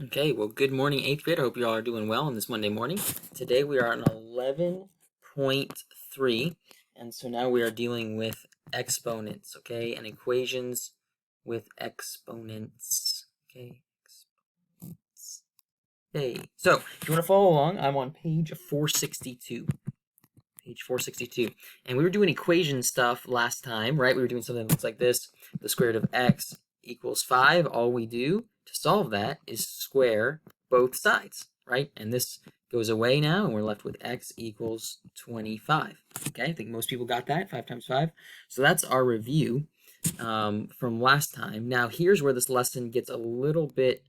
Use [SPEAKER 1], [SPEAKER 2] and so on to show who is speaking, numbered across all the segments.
[SPEAKER 1] Okay, well, good morning, 8th grade. I hope you all are doing well on this Monday morning. Today we are on 11.3, and so now we are dealing with exponents, okay, and equations with exponents, okay, exponents. Okay, so if you want to follow along, I'm on page 462. Page 462. And we were doing equation stuff last time, right? We were doing something that looks like this. The square root of x equals 5. All we do to solve that is square both sides, right? And this goes away now, and we're left with x equals 25. Okay, I think most people got that, 5 times 5. So that's our review from last time. Now, here's where this lesson gets a little bit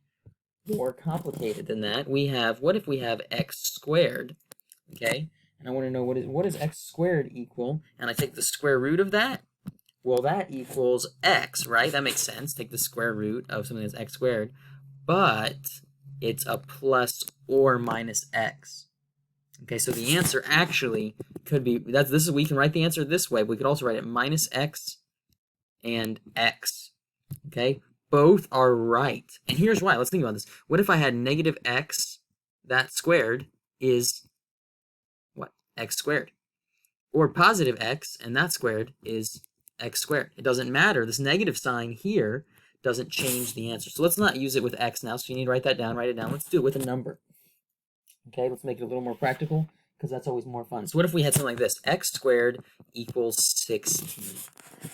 [SPEAKER 1] more complicated than that. We have, what if we have x squared, okay? And I want to know what is x squared equal, and I take the square root of that. Well, that equals x, right? That makes sense. Take the square root of something that's x squared, but it's a plus or minus x. Okay, so the answer actually could be we can write the answer this way, but we could also write it minus x and x. Okay, both are right, and here's why. Let's think about this. What if I had negative x that squared is what? X squared. Or positive x, and that squared is x squared. It doesn't matter. This negative sign here doesn't change the answer. So let's not use it with x now. So you need to write that down. Write it down. Let's do it with a number. Okay, let's make it a little more practical because that's always more fun. So what if we had something like this? X squared equals 16.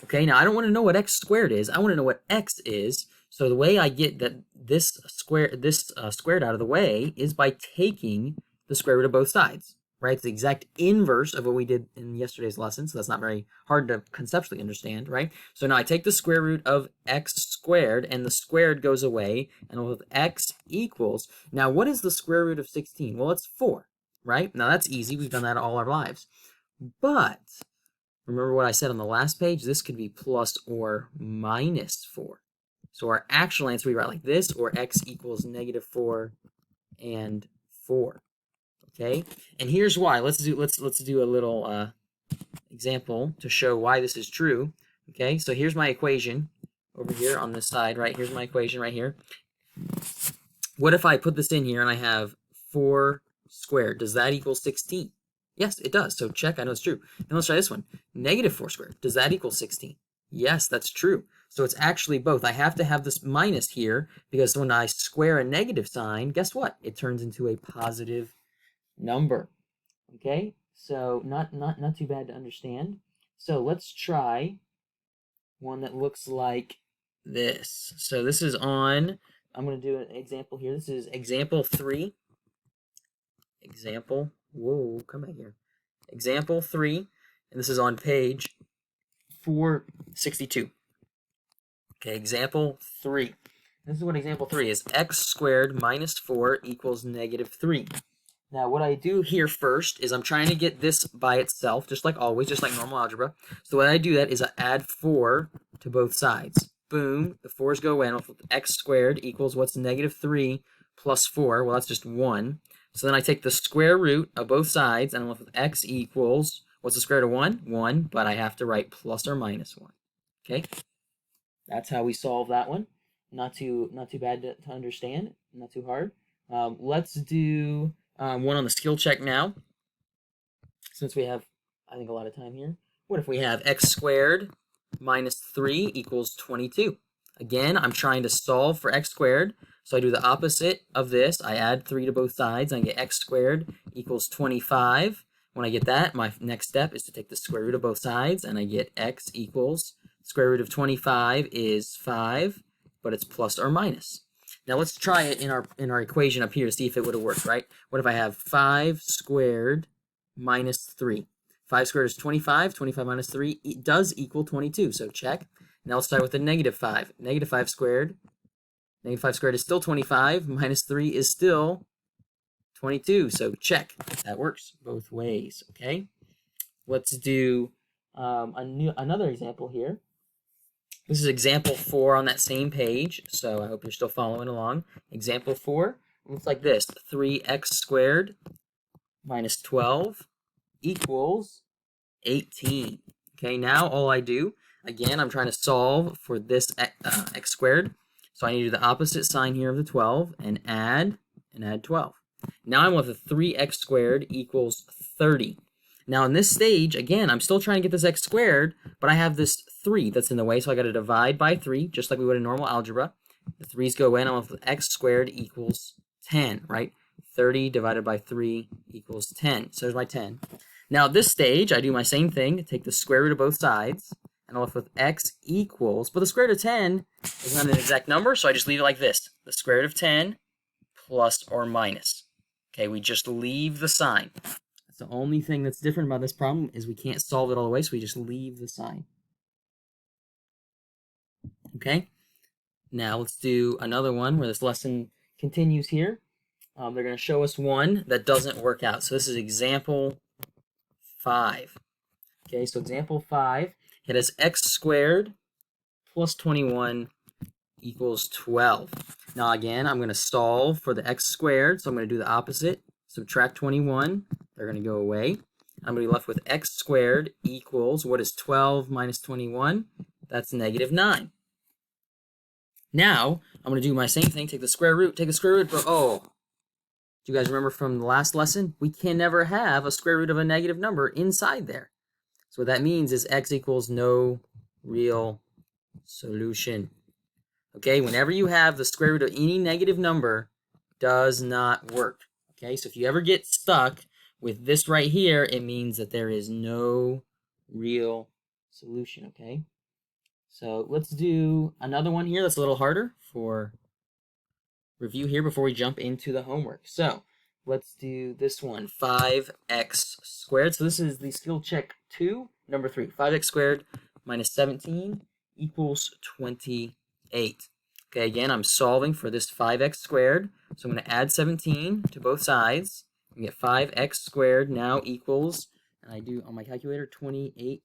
[SPEAKER 1] Okay, now I don't want to know what x squared is. I want to know what x is. So the way I get that this squared out of the way is by taking the square root of both sides. Right? It's the exact inverse of what we did in yesterday's lesson, so that's not very hard to conceptually understand, right? So now I take the square root of x squared, and the squared goes away, and with x equals, now what is the square root of 16? Well, it's 4, right? Now that's easy. We've done that all our lives. But remember what I said on the last page? This could be plus or minus 4. So our actual answer we write like this, or x equals negative 4 and 4. Okay, and here's why. Let's do a little example to show why this is true. Okay, so here's my equation over here on this side, right? Here's my equation right here. What if I put this in here and I have 4 squared? Does that equal 16? Yes, it does. So check, I know it's true. Now let's try this one. Negative 4 squared. Does that equal 16? Yes, that's true. So it's actually both. I have to have this minus here because when I square a negative sign, guess what? It turns into a positive number. Okay, so not too bad to understand. So let's try one that looks like this. So this is on, I'm going to do an example here. This is example 3. Come back here. Example 3, and this is on page 462. Okay, example 3. This is what example 3 is. X squared minus 4 equals negative 3. Now, what I do here first is I'm trying to get this by itself, just like always, just like normal algebra. So when I do that is I add 4 to both sides. Boom, the 4's go away. And x squared equals what's negative 3 plus 4? Well, that's just 1. So then I take the square root of both sides, and I'm left with x equals, what's the square root of 1? 1, but I have to write plus or minus 1. Okay? That's how we solve that one. Not too bad to understand, not too hard. Let's do one on the skill check now, since we have, I think, a lot of time here. What if we have x squared minus 3 equals 22? Again, I'm trying to solve for x squared, so I do the opposite of this. I add 3 to both sides, and I get x squared equals 25. When I get that, my next step is to take the square root of both sides, and I get x equals, square root of 25 is 5, but it's plus or minus. Now let's try it in our equation up here to see if it would have worked, right? What if I have 5 squared minus 3? 5 squared is 25. 25 minus 3 it does equal 22, so check. Now let's start with the negative 5. Negative 5 squared. Negative 5 squared is still 25. Minus 3 is still 22, so check. That works both ways, okay? Let's do another example here. This is example 4 on that same page, so I hope you're still following along. Example 4 looks like this. 3x squared minus 12 equals 18. Okay, now all I do, again, I'm trying to solve for this x squared. So I need to do the opposite sign here of the 12 and add 12. Now I'm left with 3x squared equals 30. Now in this stage, again, I'm still trying to get this x squared, but I have this 3 that's in the way, so I got to divide by 3, just like we would in normal algebra. The 3's go away, and I'm left with x squared equals 10, right? 30 divided by 3 equals 10. So there's my 10. Now at this stage, I do my same thing, take the square root of both sides, and I'm left with x equals, but the square root of 10 is not an exact number, so I just leave it like this. The square root of 10 plus or minus. Okay, we just leave the sign. That's the only thing that's different about this problem is we can't solve it all the way, so we just leave the sign. Okay, now let's do another one where this lesson continues here. They're going to show us one that doesn't work out. So this is example 5. Okay, so example 5, it has x squared plus 21 equals 12. Now again, I'm going to solve for the x squared, so I'm going to do the opposite. Subtract 21, they're going to go away. I'm going to be left with x squared equals, what is 12 minus 21? That's negative 9. Now, I'm going to do my same thing, take the square root, but oh, do you guys remember from the last lesson? We can never have a square root of a negative number inside there. So what that means is x equals no real solution. Okay, whenever you have the square root of any negative number, does not work. Okay, so if you ever get stuck with this right here, it means that there is no real solution, okay? So let's do another one here that's a little harder for review here before we jump into the homework. So let's do this one, 5x squared. So this is the skill check 2, number 3. 5x squared minus 17 equals 28. Okay, again, I'm solving for this 5x squared. So I'm going to add 17 to both sides. We get 5x squared now equals, and I do on my calculator, 28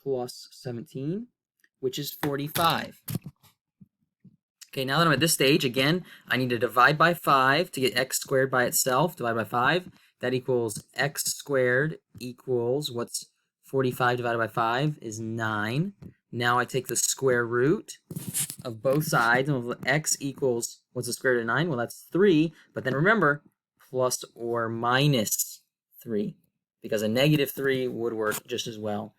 [SPEAKER 1] plus 17, which is 45. Okay, now that I'm at this stage, again, I need to divide by 5 to get x squared by itself. Divide by 5. That equals x squared equals, what's 45 divided by 5 is 9. Now I take the square root of both sides, and x equals, what's the square root of 9? Well, that's 3. But then remember, plus or minus 3, because a negative 3 would work just as well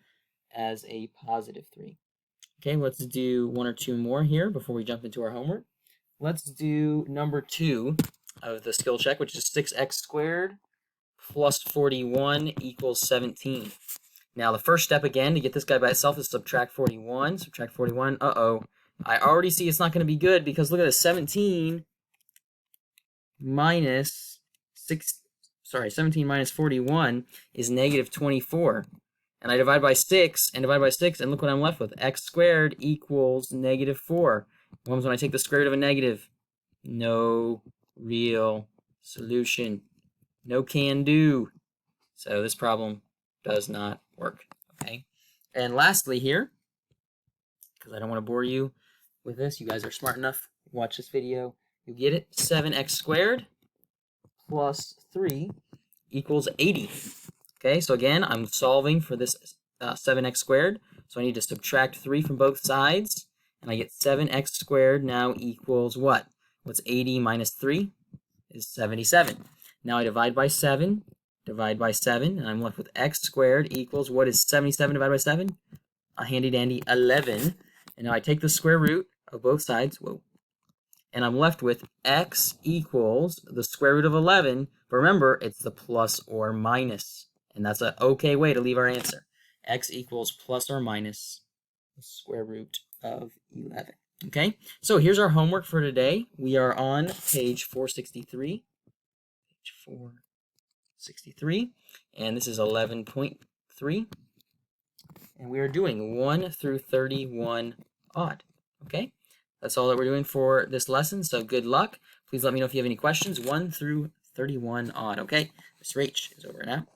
[SPEAKER 1] as a positive 3. Okay, let's do one or two more here before we jump into our homework. Let's do number 2 of the skill check, which is 6x squared plus 41 equals 17. Now, the first step, again, to get this guy by itself is subtract 41. Subtract 41. Uh-oh. I already see it's not going to be good because look at this. 17 minus 17 minus 41 is negative 24. And I divide by 6 and divide by 6, and look what I'm left with. X squared equals negative 4. What happens when I take the square root of a negative? No real solution. No can do. So this problem does not work. Okay. And lastly here, because I don't want to bore you with this, you guys are smart enough. Watch this video. You get it. 7x squared plus 3 equals 80. Okay, so again, I'm solving for this 7x squared. So I need to subtract 3 from both sides. And I get 7x squared now equals what? What's 80 minus 3? Is 77. Now I divide by 7, and I'm left with x squared equals, what is 77 divided by 7? A handy-dandy 11. And now I take the square root of both sides. Whoa. And I'm left with x equals the square root of 11. But remember, it's the plus or minus. And that's an okay way to leave our answer. X equals plus or minus the square root of 11. Okay, so here's our homework for today. We are on page 463. Page 463. And this is 11.3. And we are doing 1 through 31 odd. Okay, that's all that we're doing for this lesson. So good luck. Please let me know if you have any questions. 1 through 31 odd. Okay, Mr. H is over now.